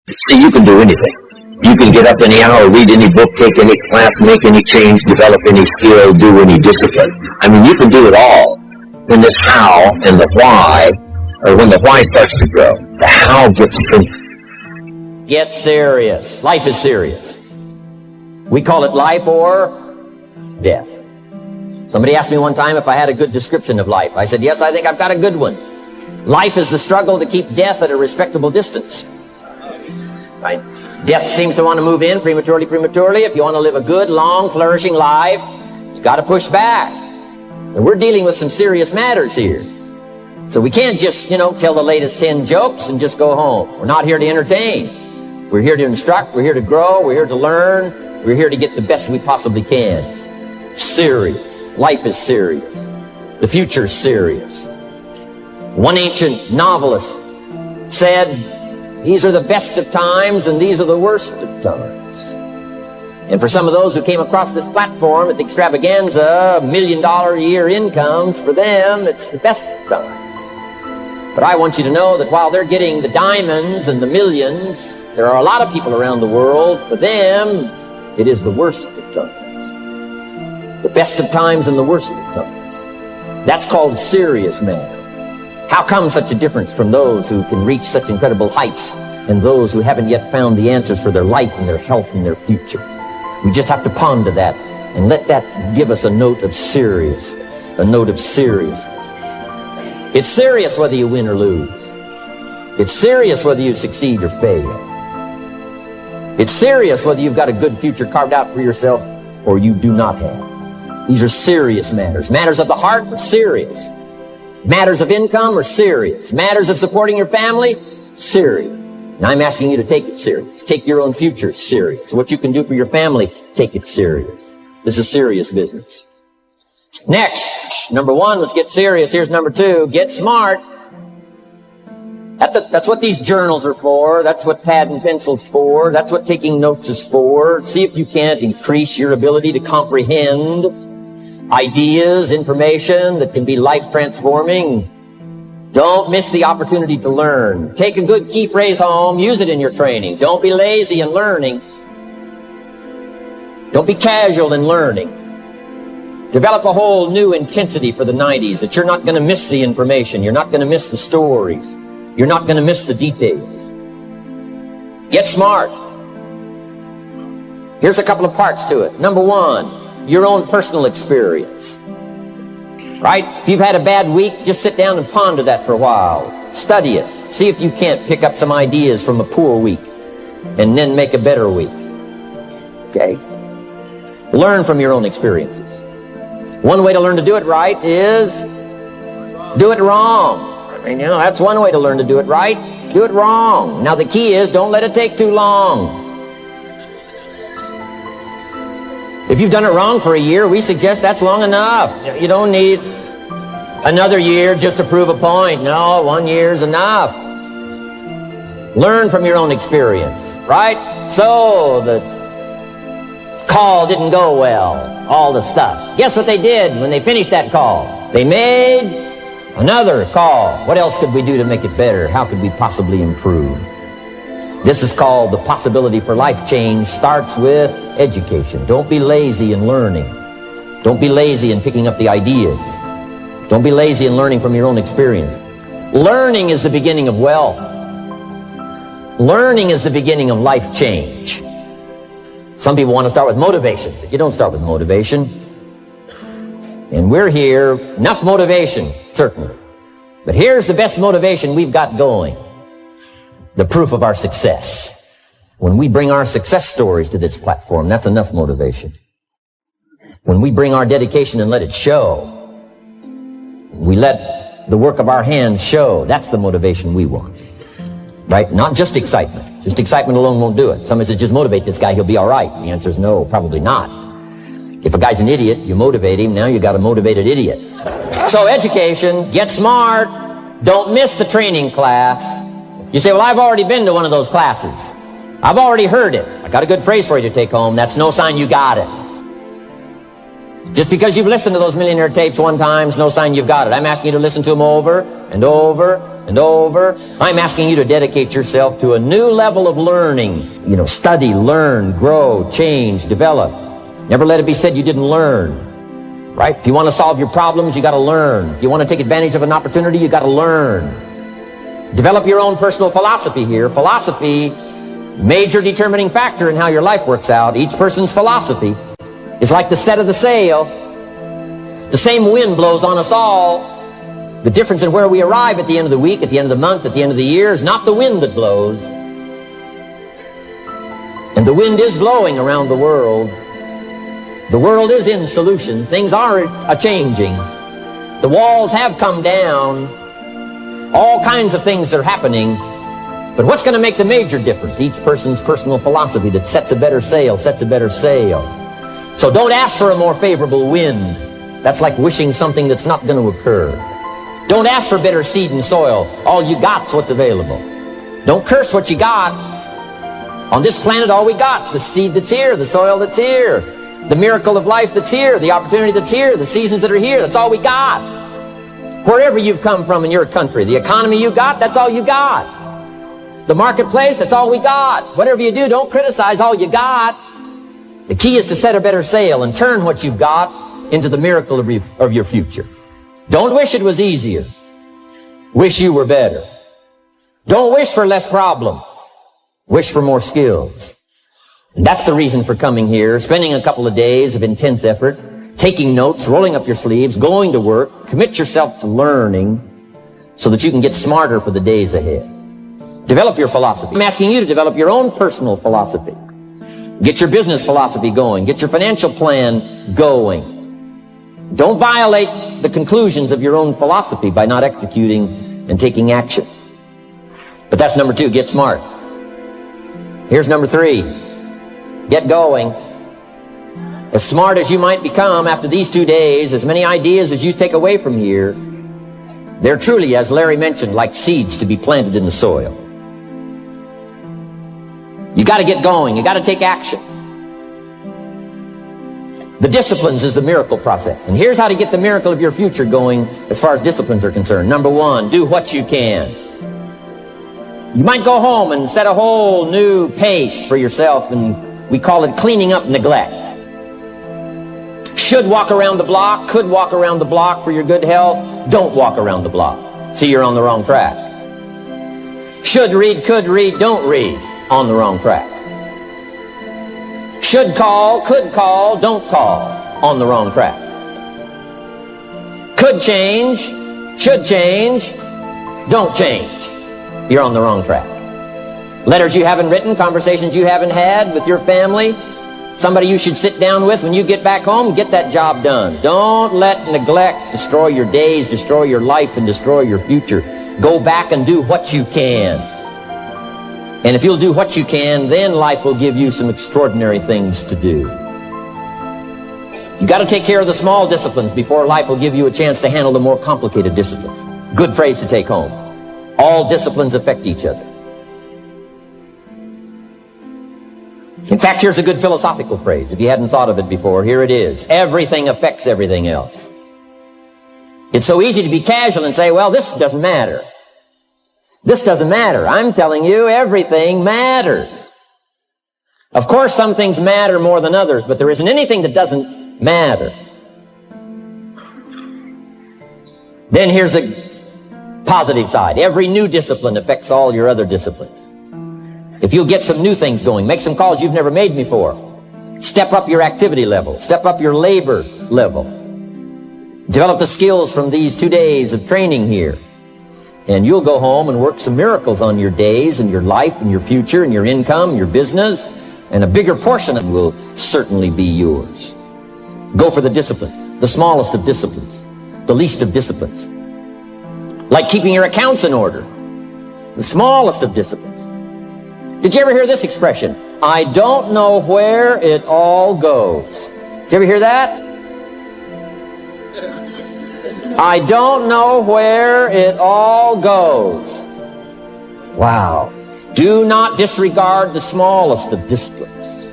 See, you can do anything. You can get up any hour, read any book, take any class, make any change, develop any skill, do any discipline. I mean, you can do it all. When this how and the why, or when the why starts to grow, the how gets strengthened. Get serious. Life is serious. We call it life or death. Somebody asked me one time if I had a good description of life. I said, yes, I think I've got a good one. Life is the struggle to keep death at a respectable distance. Right? Death seems to want to move in prematurely. If you want to live a good, long, flourishing life, you got to push back. And we're dealing with some serious matters here. So we can't just, tell the latest 10 jokes and just go home. We're not here to entertain. We're here to instruct. We're here to grow. We're here to learn. We're here to get the best we possibly can. Serious. Life is serious. The future's serious. One ancient novelist said, these are the best of times and these are the worst of times. And for some of those who came across this platform at the extravaganza, $1 million a year incomes, for them, it's the best of times. But I want you to know that while they're getting the diamonds and the millions, there are a lot of people around the world, for them, it is the worst of times. The best of times and the worst of times. That's called serious matter. How come such a difference from those who can reach such incredible heights and those who haven't yet found the answers for their life and their health and their future? We just have to ponder that and let that give us a note of seriousness, a note of seriousness. It's serious whether you win or lose. It's serious whether you succeed or fail. It's serious whether you've got a good future carved out for yourself or you do not have. These are serious matters. Matters of the heart are serious. Matters of income are serious. Matters of supporting your family, serious. And I'm asking you to take it serious. Take your own future serious. What you can do for your family, take it serious. This is serious business. Next, number one was get serious. Here's number two, get smart. That's what these journals are for. That's what pad and pencil's for. That's what taking notes is for. See if you can't increase your ability to comprehend ideas, information that can be life-transforming. Don't miss the opportunity to learn. Take a good key phrase home, use it in your training. Don't be lazy in learning. Don't be casual in learning. Develop a whole new intensity for the 90s that you're not going to miss the information. You're not going to miss the stories. You're not going to miss the details. Get smart. Here's a couple of parts to it. Number one, your own personal experience. Right? If you've had a bad week, just sit down and ponder that for a while. Study it. See if you can't pick up some ideas from a poor week and then make a better week. Okay? Learn from your own experiences. One way to learn to do it right is do it wrong. I mean, that's one way to learn to do it right. Do it wrong. Now the key is don't let it take too long. If you've done it wrong for a year, we suggest that's long enough. You don't need another year just to prove a point. No, 1 year is enough. Learn from your own experience, right? So the call didn't go well, all the stuff. Guess what they did when they finished that call? They made another call. What else could we do to make it better? How could we possibly improve? This is called the possibility for life change starts with education. Don't be lazy in learning. Don't be lazy in picking up the ideas. Don't be lazy in learning from your own experience. Learning is the beginning of wealth. Learning is the beginning of life change. Some people want to start with motivation, but you don't start with motivation. And we're here, enough motivation, certainly. But here's the best motivation we've got going. The proof of our success. When we bring our success stories to this platform, that's enough motivation. When we bring our dedication and let it show, we let the work of our hands show, that's the motivation we want. Right? Not just excitement. Just excitement alone won't do it. Somebody says, just motivate this guy, he'll be all right. The answer is no, probably not. If a guy's an idiot, you motivate him, now you got a motivated idiot. So education, get smart, don't miss the training class. You say, well, I've already been to one of those classes. I've already heard it. I got a good phrase for you to take home. That's no sign you got it. Just because you've listened to those millionaire tapes one time is no sign you've got it. I'm asking you to listen to them over and over and over. I'm asking you to dedicate yourself to a new level of learning. You know, study, learn, grow, change, develop. Never let it be said you didn't learn, right? If you want to solve your problems, you got to learn. If you want to take advantage of an opportunity, you got to learn. Develop your own personal philosophy here. Philosophy, major determining factor in how your life works out. Each person's philosophy is like the set of the sail. The same wind blows on us all. The difference in where we arrive at the end of the week, at the end of the month, at the end of the year is not the wind that blows. And the wind is blowing around the world. The world is in solution. Things are a-changing. The walls have come down. All kinds of things are happening. But what's going to make the major difference? Each person's personal philosophy that sets a better sail, sets a better sail. So don't ask for a more favorable wind. That's like wishing something that's not going to occur. Don't ask for better seed and soil. All you got's what's available. Don't curse what you got. On this planet, all we got's the seed that's here, the soil that's here, the miracle of life that's here, the opportunity that's here, the seasons that are here. That's all we got. Wherever you've come from in your country, the economy you got, that's all you got. The marketplace, that's all we got. Whatever you do, don't criticize all you got. The key is to set a better sail and turn what you've got into the miracle of your future. Don't wish it was easier. Wish you were better. Don't wish for less problems. Wish for more skills. And that's the reason for coming here, spending a couple of days of intense effort, taking notes, rolling up your sleeves, going to work, commit yourself to learning so that you can get smarter for the days ahead. Develop your philosophy. I'm asking you to develop your own personal philosophy. Get your business philosophy going. Get your financial plan going. Don't violate the conclusions of your own philosophy by not executing and taking action. But that's number 2, get smart. Here's number 3, get going. As smart as you might become after these 2 days, as many ideas as you take away from here, they're truly, as Larry mentioned, like seeds to be planted in the soil. You got to get going. You got to take action. The disciplines is the miracle process. And here's how to get the miracle of your future going as far as disciplines are concerned. Number 1, do what you can. You might go home and set a whole new pace for yourself, and we call it cleaning up neglect. Should walk around the block, could walk around the block for your good health. Don't walk around the block. See, you're on the wrong track. Should read, could read, don't read. On the wrong track. Should call, could call, don't call. On the wrong track. Could change, should change, don't change. You're on the wrong track. Letters you haven't written, conversations you haven't had with your family, somebody you should sit down with when you get back home, get that job done. Don't let neglect destroy your days, destroy your life, and destroy your future. Go back and do what you can. And if you'll do what you can, then life will give you some extraordinary things to do. You got to take care of the small disciplines before life will give you a chance to handle the more complicated disciplines. Good phrase to take home. All disciplines affect each other. In fact, here's a good philosophical phrase. If you hadn't thought of it before, here it is. Everything affects everything else. It's so easy to be casual and say, well, this doesn't matter. This doesn't matter. I'm telling you, everything matters. Of course, some things matter more than others, but there isn't anything that doesn't matter. Then here's the positive side. Every new discipline affects all your other disciplines. If you'll get some new things going, make some calls you've never made before. Step up your activity level. Step up your labor level. Develop the skills from these 2 days of training here. And you'll go home and work some miracles on your days and your life and your future and your income, your business, and a bigger portion of it will certainly be yours. Go for the disciplines, the smallest of disciplines, the least of disciplines. Like keeping your accounts in order, the smallest of disciplines. Did you ever hear this expression? I don't know where it all goes. Did you ever hear that? I don't know where it all goes. Wow. Do not disregard the smallest of disciplines.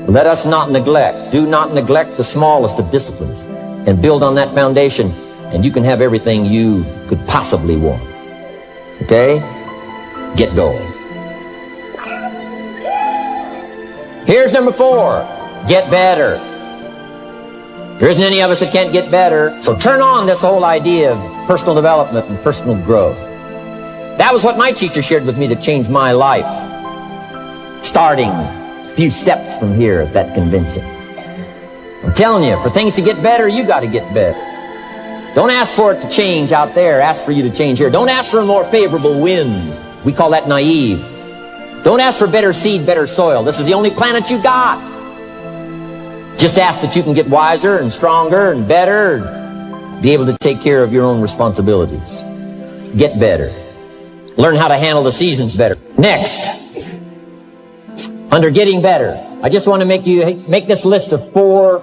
Let us not neglect. Do not neglect the smallest of disciplines. And build on that foundation, and you can have everything you could possibly want. Okay? Get going. Here's number 4. Get better. There isn't any of us that can't get better. So turn on this whole idea of personal development and personal growth. That was what my teacher shared with me that changed my life. Starting a few steps from here at that convention. I'm telling you, for things to get better, you got to get better. Don't ask for it to change out there. Ask for you to change here. Don't ask for a more favorable wind. We call that naive. Don't ask for better seed, better soil. This is the only planet you got. Just ask that you can get wiser and stronger and better, and be able to take care of your own responsibilities. Get better. Learn how to handle the seasons better. Next, under getting better, I just want to make this list of 4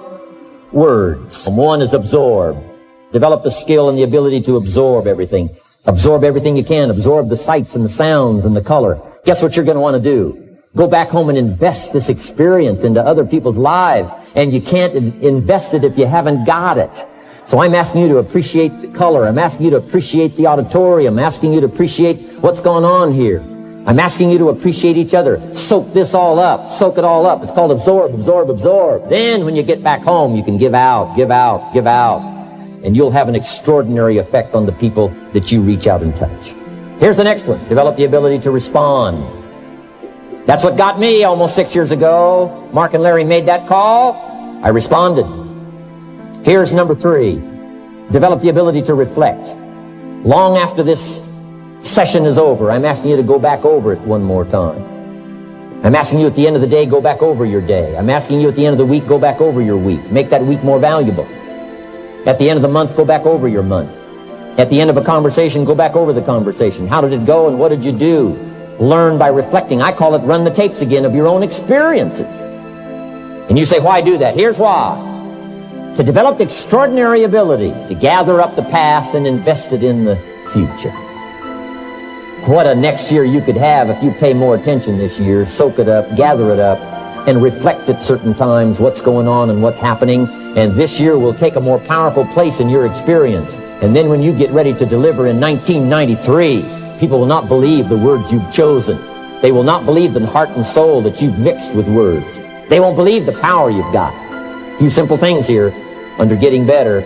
words. 1 is absorb. Develop the skill and the ability to absorb everything. Absorb everything you can. Absorb the sights and the sounds and the color. Guess what you're going to want to do? Go back home and invest this experience into other people's lives. And you can't invest it if you haven't got it. So I'm asking you to appreciate the color. I'm asking you to appreciate the auditorium. I'm asking you to appreciate what's going on here. I'm asking you to appreciate each other. Soak this all up. Soak it all up. It's called absorb, absorb, absorb. Then when you get back home, you can give out, give out, give out. And you'll have an extraordinary effect on the people that you reach out and touch. Here's the next one. Develop the ability to respond. That's what got me almost 6 years ago. Mark and Larry made that call. I responded. Here's number 3. Develop the ability to reflect. Long after this session is over, I'm asking you to go back over it one more time. I'm asking you at the end of the day, go back over your day. I'm asking you at the end of the week, go back over your week. Make that week more valuable. At the end of the month, go back over your month. At the end of a conversation, go back over the conversation. How did it go and what did you do? Learn by reflecting. I call it run the tapes again of your own experiences. And you say, why do that? Here's why. To develop extraordinary ability to gather up the past and invest it in the future. What a next year you could have if you pay more attention this year, soak it up, gather it up, and reflect at certain times what's going on and what's happening. And this year will take a more powerful place in your experience. And then when you get ready to deliver in 1993, people will not believe the words you've chosen. They will not believe the heart and soul that you've mixed with words. They won't believe the power you've got. A few simple things here under getting better.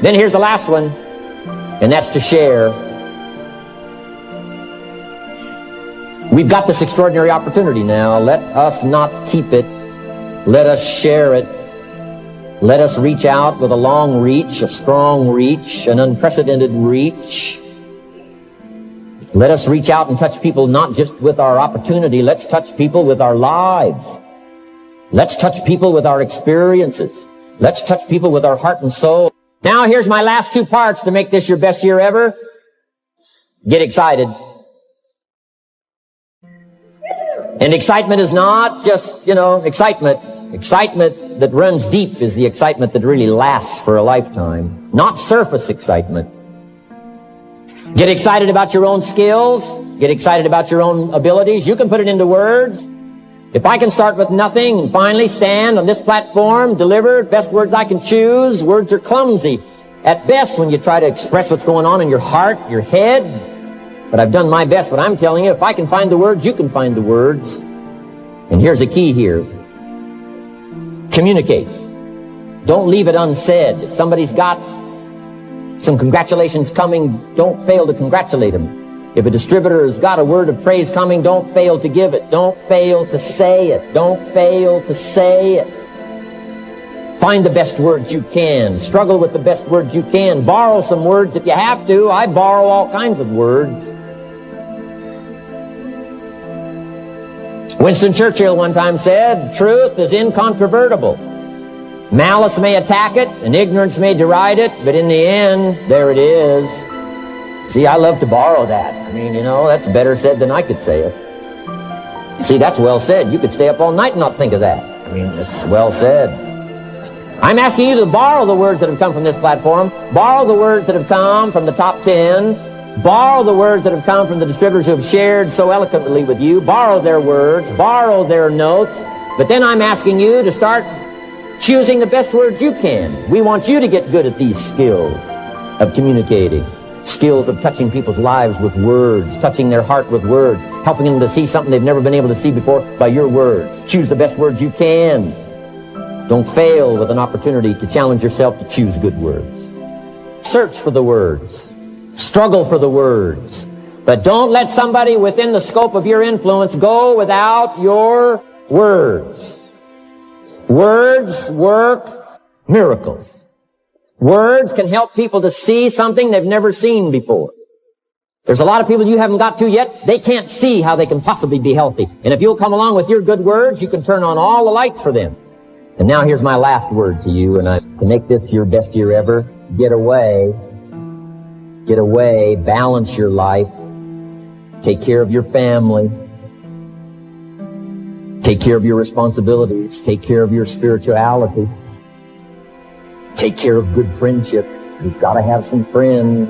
Then here's the last one, and that's to share. We've got this extraordinary opportunity now. Let us not keep it. Let us share it. Let us reach out with a long reach, a strong reach, an unprecedented reach. Let us reach out and touch people not just with our opportunity. Let's touch people with our lives. Let's touch people with our experiences. Let's touch people with our heart and soul. Now here's my last 2 parts to make this your best year ever. Get excited. And excitement is not just, excitement. Excitement that runs deep is the excitement that really lasts for a lifetime. Not surface excitement. Get excited about your own skills. Get excited about your own abilities. You can put it into words. If I can start with nothing and finally stand on this platform, deliver best words I can choose, words are clumsy at best when you try to express what's going on in your heart, your head. But I've done my best, but I'm telling you, if I can find the words, you can find the words. And here's a key here. Communicate. Don't leave it unsaid. If somebody's got some congratulations coming, don't fail to congratulate them. If a distributor has got a word of praise coming, don't fail to give it. Don't fail to say it. Don't fail to say it. Find the best words you can. Struggle with the best words you can. Borrow some words if you have to. I borrow all kinds of words. Winston Churchill one time said, truth is incontrovertible. Malice may attack it, and ignorance may deride it, but in the end, there it is. See, I love to borrow that. I mean, that's better said than I could say it. See, that's well said. You could stay up all night and not think of that. I mean, it's well said. I'm asking you to borrow the words that have come from this platform, borrow the words that have come from the top 10, borrow the words that have come from the distributors who have shared so eloquently with you, borrow their words, borrow their notes, but then I'm asking you to start choosing the best words you can. We want you to get good at these skills of communicating. Skills of touching people's lives with words, touching their heart with words, helping them to see something they've never been able to see before by your words. Choose the best words you can. Don't fail with an opportunity to challenge yourself to choose good words. Search for the words. Struggle for the words. But don't let somebody within the scope of your influence go without your words. Words work miracles. Words can help people to see something they've never seen before. There's a lot of people you haven't got to yet. They can't see how they can possibly be healthy. And if you'll come along with your good words, you can turn on all the lights for them. And now here's my last word to you, and to make this your best year ever, get away, balance your life, take care of your family, take care of your responsibilities, take care of your spirituality, take care of good friendships. You've got to have some friends.